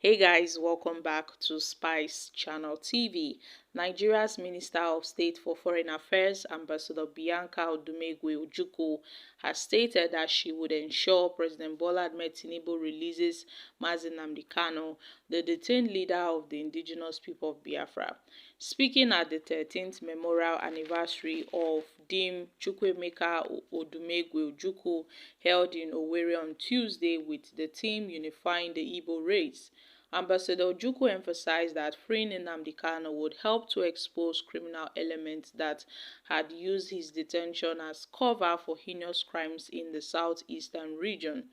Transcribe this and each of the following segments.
Hey guys, welcome back to Spice Channel TV. Nigeria's Minister of State for Foreign Affairs, Ambassador Bianca Ojukwu, has stated that she would ensure President Bola Ahmed Tinubu releases Nnamdi Kanu, the detained leader of the indigenous people of Biafra. Speaking at the 13th memorial anniversary of Dim Chukwuemeka Ojukwu held in Owerri on Tuesday with the team unifying the Igbo race, Ambassador Ojukwu emphasized that freeing Nnamdi Kanu would help to expose criminal elements that had used his detention as cover for heinous crimes in the southeastern region.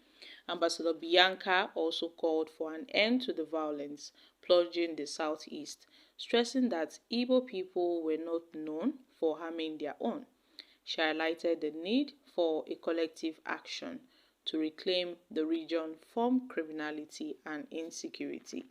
Ambassador Bianca also called for an end to the violence plaguing the southeast, stressing that Igbo people were not known for harming their own. She highlighted the need for a collective action to reclaim the region from criminality and insecurity.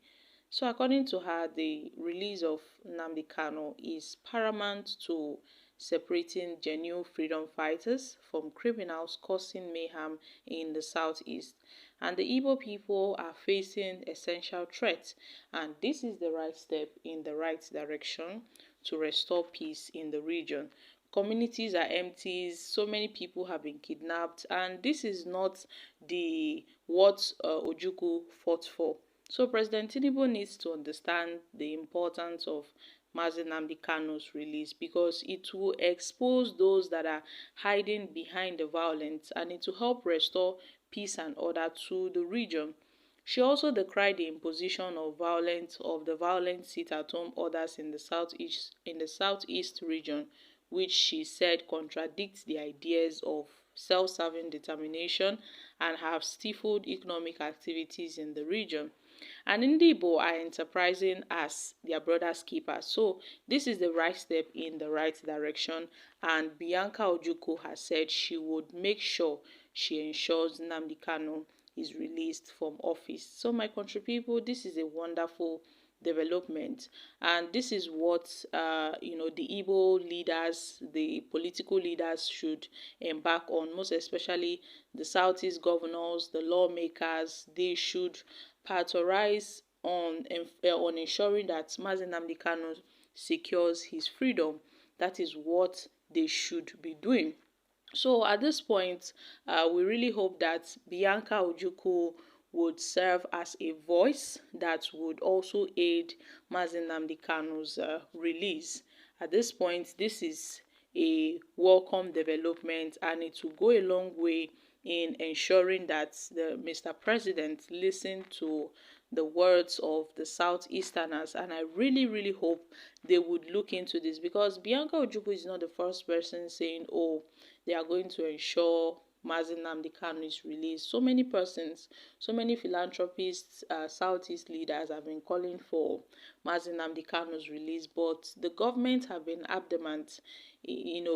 So according to her, the release of Nnamdi Kanu is paramount to separating genuine freedom fighters from criminals causing mayhem in the southeast. And the Igbo people are facing essential threats, and this is the right step in the right direction to restore peace in the region. Communities are empty, so many people have been kidnapped, and this is not the what Ojukwu fought for. So President Tinubu needs to understand the importance of Nnamdi Kanu's release, because it will expose those that are hiding behind the violence, and it will help restore peace and order to the region. She also decried the imposition of the violent sit-at-home orders in the southeast region, which she said contradicts the ideas of self-serving determination and have stifled economic activities in the region. And Igbo are enterprising as their brother's keepers. So this is the right step in the right direction, and Bianca Ojukwu has said she would make sure she ensures Nnamdi Kanu is released from office. So my country people, this is a wonderful development, and this is what the Igbo leaders, the political leaders, should embark on. Most especially the Southeast governors, the lawmakers, they should prioritize on ensuring that Nnamdi Kanu secures his freedom. That is what they should be doing. So at this point, we really hope that Bianca Ojukwu would serve as a voice that would also aid Nnamdi Kanu's release. At this point, this is a welcome development, and it will go a long way in ensuring that Mr. President listen to the words of the Southeasterners. And I really hope they would look into this, because Bianca Ojukwu is not the first person saying, oh, they are going to ensure Nnamdi Kanu is released. So many persons, so many philanthropists, Southeast leaders have been calling for Nnamdi Kanu's release, but the government have been adamant, in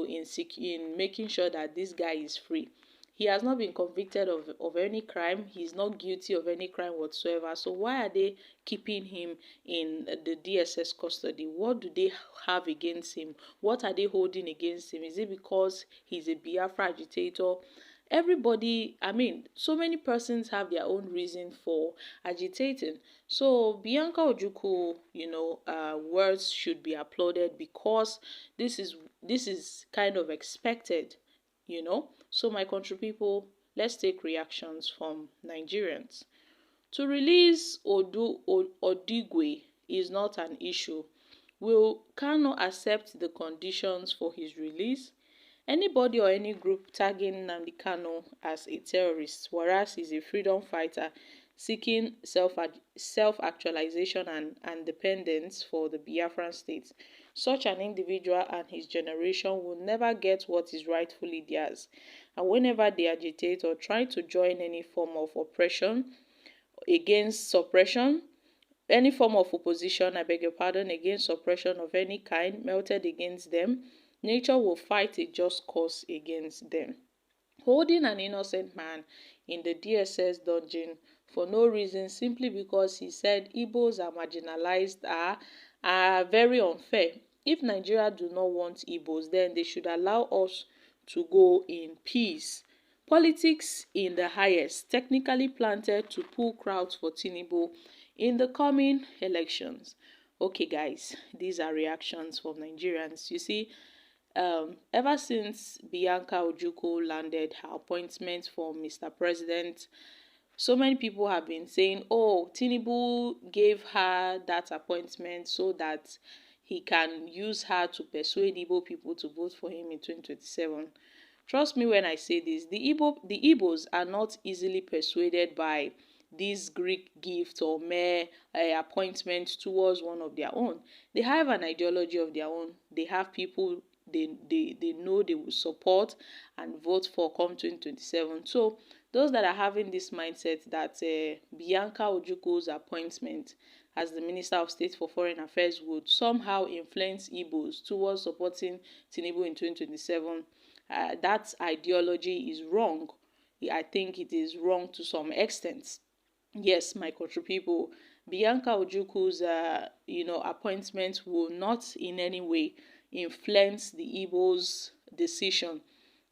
making sure that this guy is free. He has not been convicted of any crime. He's not guilty of any crime whatsoever. So why are they keeping him in the DSS custody? What do they have against him? What are they holding against him? Is it because he's a Biafra agitator? Everybody, so many persons have their own reason for agitating. So Bianca Ojukwu, words should be applauded, because this is kind of expected. So my country people, let's take reactions from Nigerians. To release Odigwe is not an issue. Will Kanu accept the conditions for his release? Anybody or any group tagging Nnamdi Kanu as a terrorist, whereas he's a freedom fighter seeking self-actualization and independence for the Biafran state, such an individual and his generation will never get what is rightfully theirs. And whenever they agitate or try to join any form of oppression against suppression, any form of opposition, against suppression of any kind melted against them, nature will fight a just cause against them. Holding an innocent man in the DSS dungeon for no reason, simply because he said Igbos are marginalized, are very unfair. If Nigeria do not want Igbos, then they should allow us to go in peace. Politics in the highest, technically planted to pull crowds for Tinubu in the coming elections. Okay, guys, these are reactions from Nigerians. You see, ever since Bianca Ojukwu landed her appointment for Mr. President, so many people have been saying, oh, Tinubu gave her that appointment so that he can use her to persuade Igbo people to vote for him in 2027. Trust me when I say this, the Igbos are not easily persuaded by this Greek gift or mere appointment towards one of their own. They have an ideology of their own. They have people they know they will support and vote for come 2027. So those that are having this mindset that Bianca Ojukwu's appointment as the Minister of State for Foreign Affairs would somehow influence Igbos towards supporting Tinubu in 2027, that ideology is wrong. I think it is wrong to some extent. Yes, my country people, Bianca Ojukwu's appointment will not in any way influence the Igbo's decision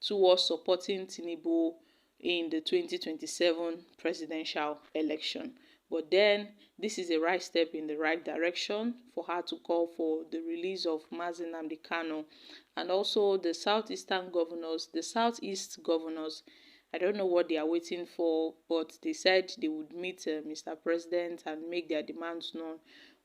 towards supporting Tinubu in the 2027 presidential election. But then, this is a right step in the right direction for her to call for the release of Nnamdi Kanu and also the southeastern governors, the southeast governors. I don't know what they are waiting for, but they said they would meet Mr. President and make their demands known.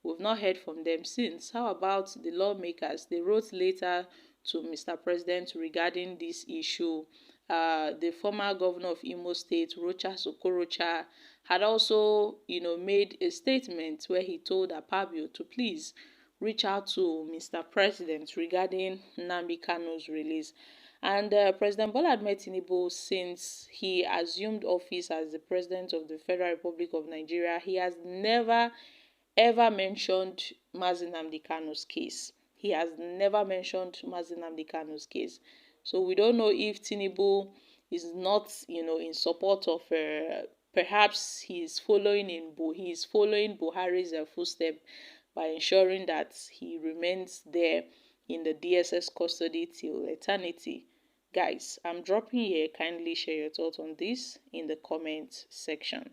We've not heard from them since. How about the lawmakers? They wrote later to Mr. President regarding this issue. The former governor of Imo State, Rocha Sokorocha, had also, made a statement where he told Akpabio to please reach out to Mr. President regarding Nnamdi Kanu's release. And President Bola Ahmed Tinubu, since he assumed office as the President of the Federal Republic of Nigeria, he has never ever mentioned Nnamdi Kanu's case. He has never mentioned Nnamdi Kanu's case. So we don't know if Tinubu is not, in support of, perhaps he's following Buhari's footstep by ensuring that he remains there in the DSS custody till eternity. Guys, I'm dropping here. Kindly share your thoughts on this in the comment section.